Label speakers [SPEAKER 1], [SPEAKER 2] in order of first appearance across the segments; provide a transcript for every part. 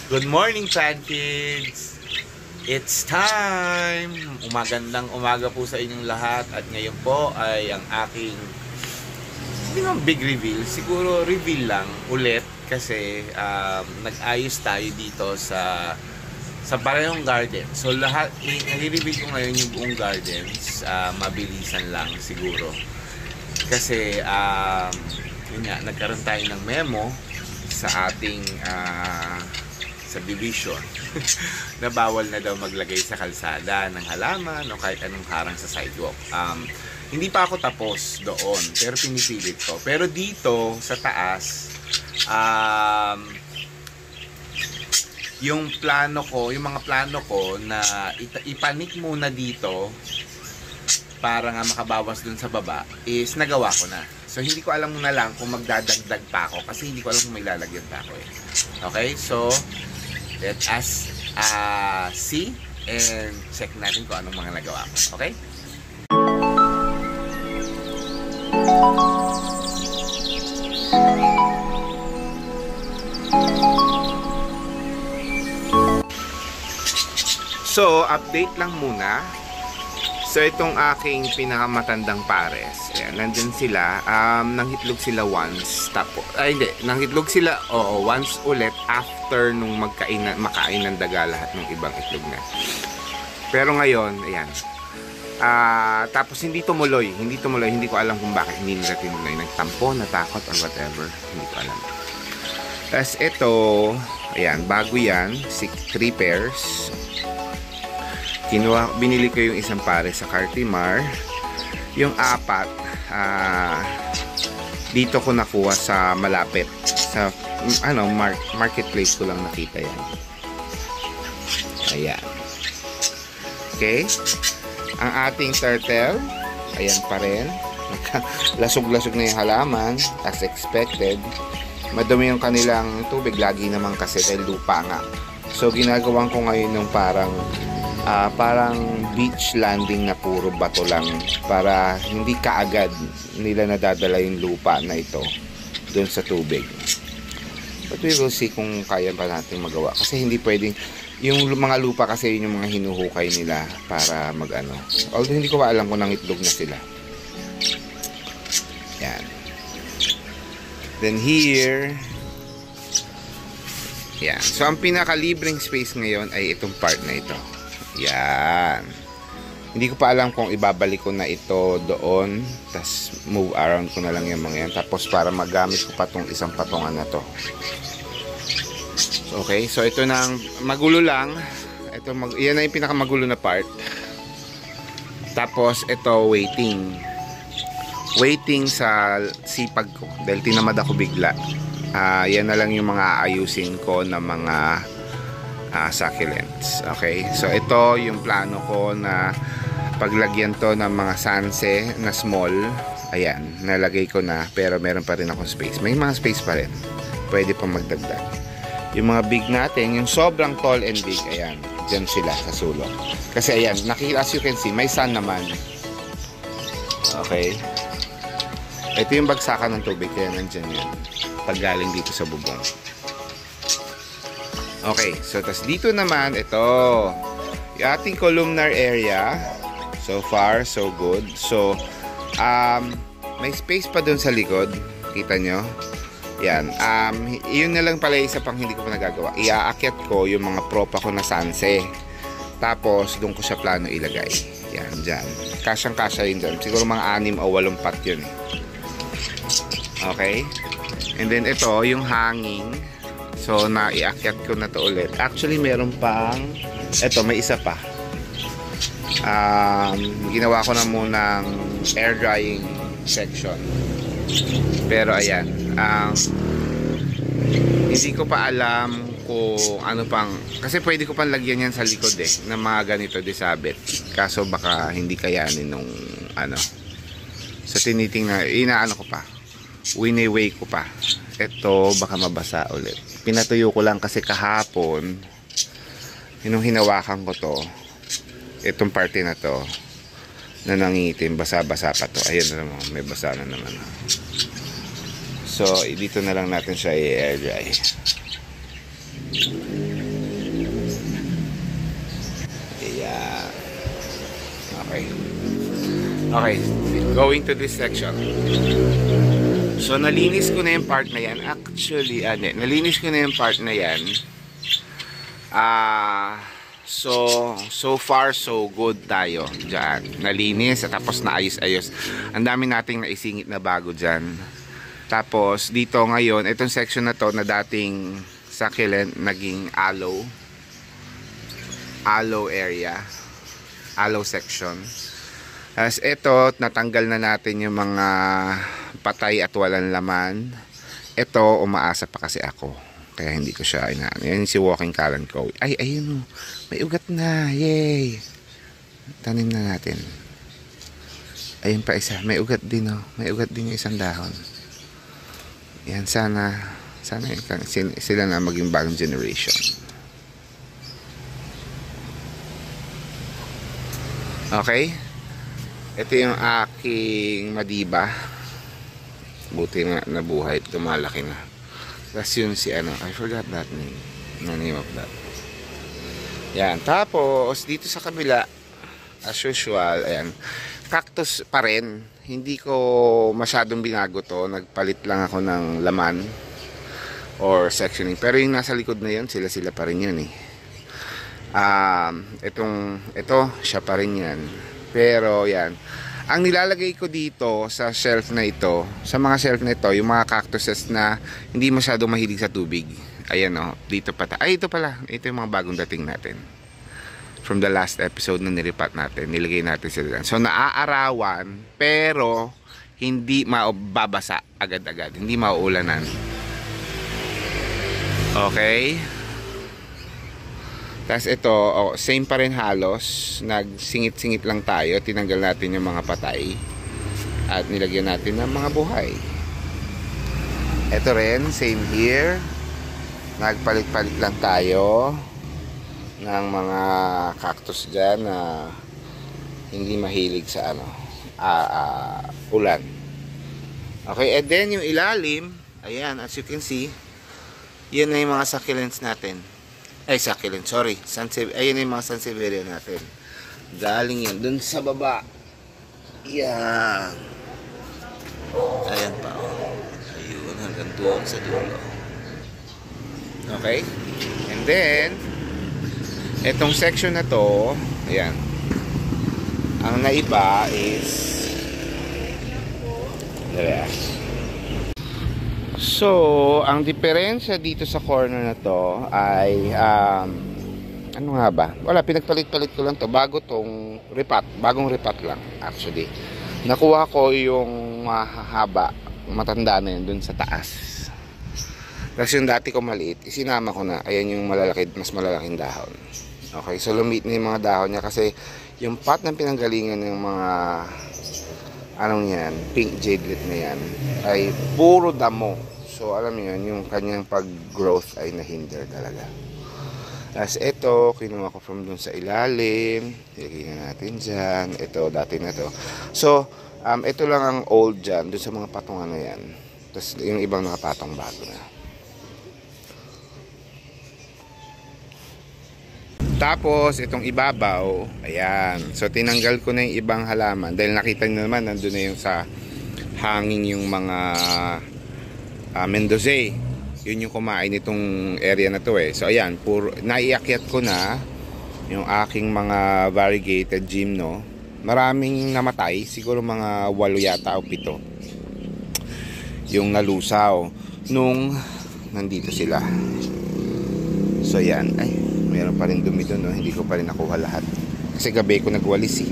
[SPEAKER 1] Good morning, Chad Kids! It's time! Umagandang umaga po sa inyong lahat at ngayon po ay ang aking hindi naman big reveal, siguro reveal lang ulit kasi nag-ayos tayo dito sa parehong garden. So lahat, i-reveal ko ngayon yung buong gardens, mabilisan lang siguro. Kasi yun nga, nagkaroon tayo ng memo sa ating subdivision na bawal na daw maglagay sa kalsada ng halaman o kahit anong harang sa sidewalk. Hindi pa ako tapos doon, pero pinipilit ko. Pero dito sa taas, yung mga plano ko na ipanik muna dito para nga makabawas dun sa baba is nagawa ko na. So hindi ko alam muna lang kung magdadagdag pa ako kasi hindi ko alam kung may lalagyan pa ako eh. Okay, so let us see and check natin kung anong mga nagawa ko. Okay? So, update lang muna. So, itong aking pinakamatandang pares. Ayan, nandun sila. Nanghitlog sila once. Nanghitlog sila, once ulit after nung makain ng daga lahat ng ibang itlog na. Pero ngayon, ayan. Tapos hindi tumuloy. Hindi ko alam kung bakit hindi nila tinuloy. Nagtampo, natakot, or whatever. Hindi ko alam. Tapos ito, ayan, bago yan. 3 pairs. Binili ko yung isang pare sa Cartimar. Yung 4 dito ko nakuha sa malapit sa marketplace ko lang nakita yan. Ayan. Okay, ang ating turtle, ayan pa rin. Lasog-lasog na yung halaman as expected. Madumi yung kanilang tubig lagi naman kasi dahil lupa nga. So ginagawan ko ngayon ng parang beach landing na puro bato lang para hindi kaagad nila nadadala yung lupa na ito doon sa tubig. But we will see kung kaya pa natin magawa kasi hindi pwedeng yung mga lupa kasi yun yung mga hinuhukay nila para mag-ano. Although hindi ko pa alam kung nangitlog na sila. Yan. Then here, yan. So ang pinaka-libreng space ngayon ay itong part na ito. Yan. Hindi ko pa alam kung ibabalik ko na ito doon. Tapos move around ko na lang yung mga yan. Tapos para magamit ko pa itong isang patungan na to. Okay. So ito na magulo lang. Yan na yung pinakamagulo na part. Tapos ito waiting. Waiting sa sipag ko. Dahil tinamad ako bigla. Yan na lang yung mga ayusin ko na mga succulents. Okay, so ito yung plano ko na paglagyan to ng mga sanse na small. Ayan, nalagay ko na pero meron pa rin akong space. May mga space pa rin. Pwede pa magdagdag. Yung mga big natin, yung sobrang tall and big, ayan, dyan sila sa sulok. Kasi ayan, as you can see, may sun naman. Okay. Ito yung bagsakan ng tubig, kaya nandyan yan. Pag galing dito sa bubong. Okay, so tas dito naman ito yung ating columnar area. So far so good. So may space pa dun sa likod, kita nyo. Yan, yun na lang pala isa pang hindi ko pa nagagawa. Iaakyat ko yung mga propa ko na sanse. Tapos dun ko sa plano ilagay. Yan, dyan. Kasyang kasya yun dyan. Siguro mga 6 o 8 pot yun eh. Okay. And then ito yung hanging. So, naiakyat ko na to ulit. Actually, meron pang eto, may isa pa. Ginawa ko na munang air drying section. Pero, ayan. Hindi ko pa alam kung ano pang... Kasi pwede ko pang lagyan yan sa likod eh. Na mga ganito, disabit. Kaso, baka hindi kayanin nung ano. So, tinitingnan. Inaano ko pa. Winaway ko pa. Ito, baka mabasa ulit. Pinatuyo ko lang kasi kahapon nung hinawakan ko to, itong parte na to na nangitim, basa-basa pa to. Ayun na naman, may basa na naman. So, dito na lang natin siya i-air dry. Okay, going to this section. So, nalinis ko na yung part na yan. Actually, nalinis ko na yung part na yan. So far, so good tayo dyan. Nalinis at tapos naayos-ayos. Ang dami nating naisingit na bago dyan. Tapos, dito ngayon, itong section na to na dating succulent, naging aloe area. Aloe section. As ito, natanggal na natin yung mga patay at walang laman. Ito, umaasa pa kasi ako. Kaya hindi ko siya inaano. Yan si walking currant ko. Ay, ayun o. May ugat na. Yay! Tanim na natin. Ayun pa isa. May ugat din o. May ugat din yung isang dahon. Yan, sana sila na maging bagong generation. Okay? Ito yung aking madiba. Buti nga nabuhay. Tumalaki na. Tapos yun si I forgot that name. The name of that. Yan. Tapos, dito sa kabila, as usual, ayan, cactus pa rin. Hindi ko masyadong binago to. Nagpalit lang ako ng laman or sectioning. Pero yung nasa likod na yun, sila pa rin yun eh. Ito, siya pa rin yan. Pero, yan. Ang nilalagay ko dito sa shelf na ito, sa mga shelf na ito, yung mga cactuses na hindi masyado mahilig sa tubig. Ayan o, dito pa. Ay, ito pala. Ito yung mga bagong dating natin. From the last episode na niripat natin, nilagay natin sila dyan. So, naaarawan, pero hindi mababasa agad-agad. Hindi mauulanan. Okay? Tapos ito, same pa rin halos. Nagsingit-singit lang tayo. Tinanggal natin yung mga patay. At nilagyan natin ng mga buhay. Ito rin, same here. Nagpalit-palit lang tayo ng mga cactus dyan na hindi mahilig sa ulan. Okay, and then yung ilalim, ayan, as you can see, yan na yung mga succulents natin. Ay, succulent, sorry. Ayun yung mga Sansevieria natin. Galing yan dun sa baba. Yan. Ayan pa. Ayun, hanggang doon sa dulo. Okay? And then, etong section na to, ayan. Ang naiba is there. So, ang diferensya dito sa corner na to ay ano nga ba? Wala, pinagpalit-palit ko lang to bago tong ripat, bagong ripat lang actually. Nakuha ko yung mahaba, matanda na yun dun sa taas. Kasi yung dati ko maliit, isinama ko na. Ayan yung malalaki, mas malalaking dahon. Okay, so lumit na yung mga dahon niya kasi yung pot ng pinanggalingan ng mga anong yan, pink jadelet na yan ay puro damo. So alam niyo yun, yung kanyang pag-growth ay nahinder talaga. As ito, kinuha ko from dun sa ilalim. Ilagay na natin dyan. Ito, dati na to. So, ito lang ang old dyan, dun sa mga patungan na yan. Tapos yung ibang nakapatong bago na. Tapos, itong ibabaw, ayan. So, tinanggal ko na yung ibang halaman. Dahil nakita nyo naman, nandun na yung sa hanging yung mga Mendozae. Yun yung kumain itong area na to eh. So, ayan, naiakyat ko na yung aking mga variegated gymno. Maraming namatay. Siguro mga 8 yata o 7. Yung nalusaw. Nung nandito sila. So, ayan. Ay, meron pa rin dumi doon, no? Hindi ko pa rin nakuha lahat kasi gabi ko nagwalis eh.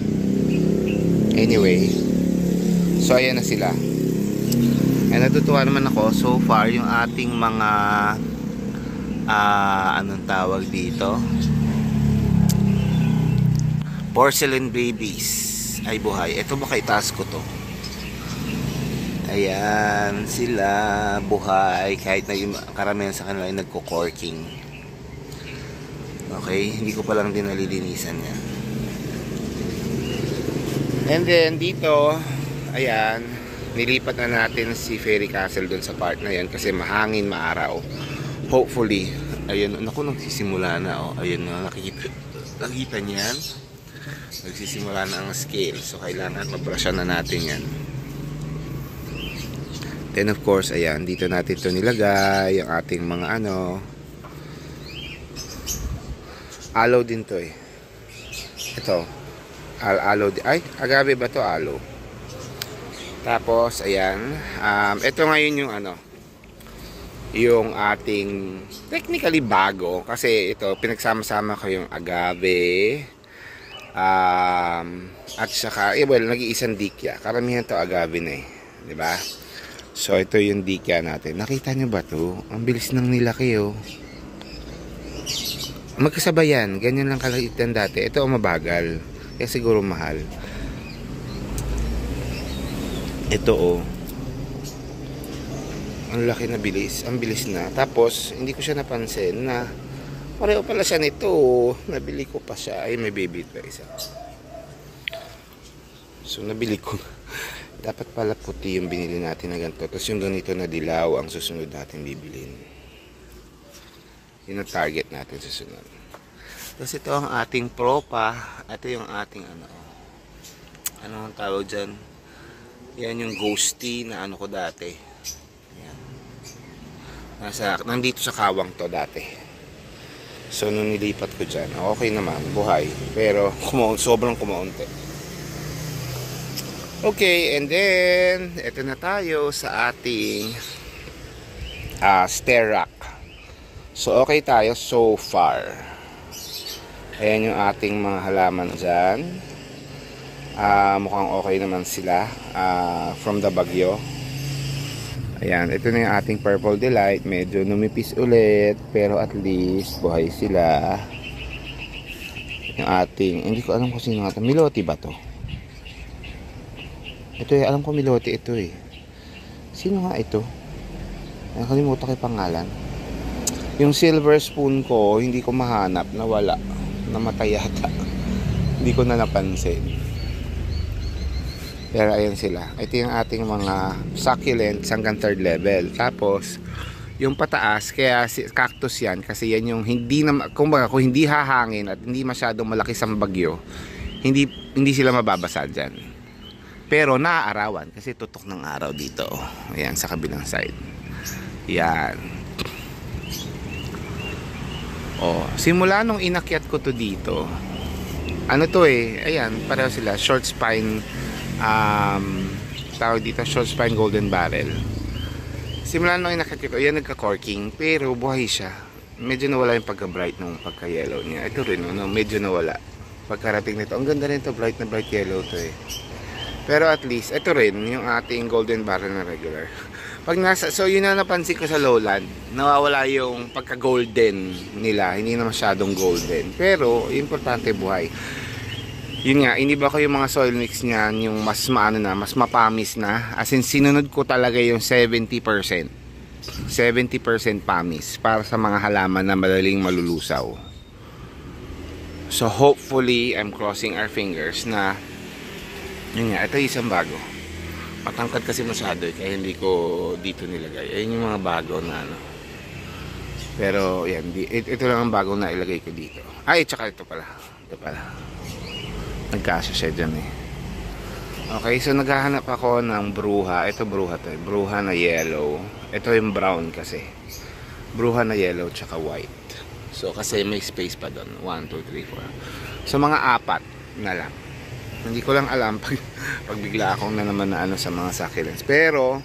[SPEAKER 1] Anyway, so ayan na sila. Natutuwa naman ako so far yung ating mga anong tawag dito, porcelain babies ay buhay. Ito baka itaas ko to. Ayan sila, buhay kahit na yung karamihan sa kanila ay nagko-corking. Okay, hindi ko pa lang din nalilinisan yan. And then dito, ayan, nilipat na natin si Fairy Castle dun sa part na yan kasi mahangin, maaraw. Hopefully, ayun, naku, nagsisimula na. Oh, ayun, nakikita niyan. Nagsisimula na ang scale. So, kailangan mabrushan na natin yan. Then, of course, ayan. Dito natin ito nilagay. Yung ating mga aloe din to eh. Ito. Aloe. Ay, agave ba to? Aloe. Tapos, ayan. Ito ngayon yung yung ating technically bago. Kasi ito, pinagsama-sama ko yung agave. At saka, nag-iisang dikya. Karamihan to agave na eh. Diba? So, ito yung dikya natin. Nakita nyo ba to? Ang bilis ng nilaki oh. Magkasabay yan. Ganyan lang kalaitan dati. Ito ang mabagal. Kaya siguro mahal. Ito oh. Ang laki na bilis. Ang bilis na. Tapos, hindi ko siya napansin na pareho pala siya nito. Nabili ko pa siya. Ay, may baby pa isa. So, nabili ko. Dapat pala puti yung binili natin na ganito. Tapos yung ganito na dilaw ang susunod natin bibilin. Yun ang target natin susunod. Tapos ito ang ating propa. Ito yung ating ano ang tawag dyan? Yan yung ghosty na ko dati. Yan. Nandito sa kawang to dati. So nung nilipat ko dyan, okay naman, buhay. Pero sobrang kumaunti. Okay, and then eto na tayo sa ating stair rack. So okay tayo so far. Ayan yung ating mga halaman dyan. Mukhang okay naman sila from the bagyo. Ayan, ito na yung ating Purple Delight. Medyo numipis ulit, pero at least buhay sila. Yung ating, hindi ko alam kung sino nga ito. Miloti ba to? Ito eh, alam ko Miloti ito eh. Sino nga ito? Nakalimutan ko yung pangalan. Yung silver spoon ko, hindi ko mahanap, nawala. Namatay yata. Hindi ko na napansin. Pero ayan sila. Ito yung ating mga succulents hanggang 3rd level. Tapos, yung pataas, kaya cactus yan. Kasi yan yung hindi na, kumbaga, kung hindi hahangin at hindi masyadong malaki sa bagyo, hindi sila mababasa dyan. Pero naaarawan kasi tutok ng araw dito. Ayan, sa kabilang side. Yan. Simula nung inakyat ko to dito. Ano to eh, ayan, pareho sila. Short spine, tawag dito, short spine golden barrel. Simula nung inakyat ko, ayan, nagka-corking. Pero buhay siya. Medyo nawala yung pagka-bright nung pagka-yellow niya. Ito rin, medyo nawala. Pagkarating nito, ang ganda rin to, bright na bright yellow to eh. Pero at least, ito rin, yung ating golden barrel na regular. So yun na napansin ko sa lowland, nawawala yung pagka-golden nila, hindi na masyadong golden. Pero, importante buhay. Yun nga, iniba ko yung mga soil mix niyan, yung mas mas mapamis na. As in, sinunod ko talaga yung 70%. 70% pamis para sa mga halaman na madaling malulusaw. So hopefully, I'm crossing our fingers na yun nga, ito yung isang bago. Matangkad kasi masyado kaya hindi ko dito nilagay. Ayun yung mga bago na Pero yan, ito lang ang bago na ilagay ko dito. Ay, tsaka ito pala. Nagkasya siya dyan eh. Okay, so naghahanap ako ng bruha. Ito bruha to. Bruha na yellow. Ito yung brown kasi. Bruha na yellow tsaka white. So kasi may space pa doon. 1, 2, 3, 4. So mga 4 na lang. Hindi ko lang alam pag bigla akong na naman na sa mga succulents. Pero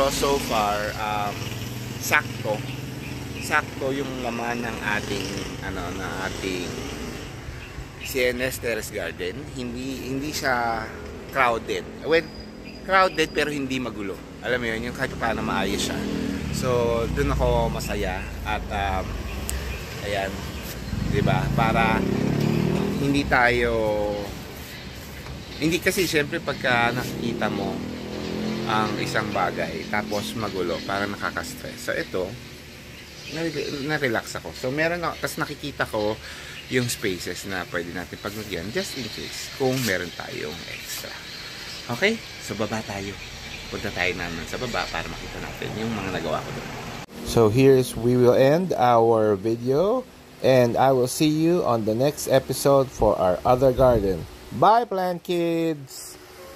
[SPEAKER 1] so far sakto yung laman ng ating ating CNS Terrace Garden. Hindi siya crowded. Well, crowded pero hindi magulo. Alam mo yun, yung kahit paano maayos siya. So, dun ako masaya at ayan, 'di ba? Para hindi kasi syempre pagka nakikita mo ang isang bagay tapos magulo, parang nakaka-stress. So ito, na-relax ako. So meron ako, tapos nakikita ko yung spaces na pwede natin paglagyan just in case kung meron tayong extra. Okay? So baba tayo. Punta tayo naman sa baba para makita natin yung mga nagawa ko doon. So here's we will end our video.
[SPEAKER 2] And I will see you on the next episode for our other garden. Bye, plant kids!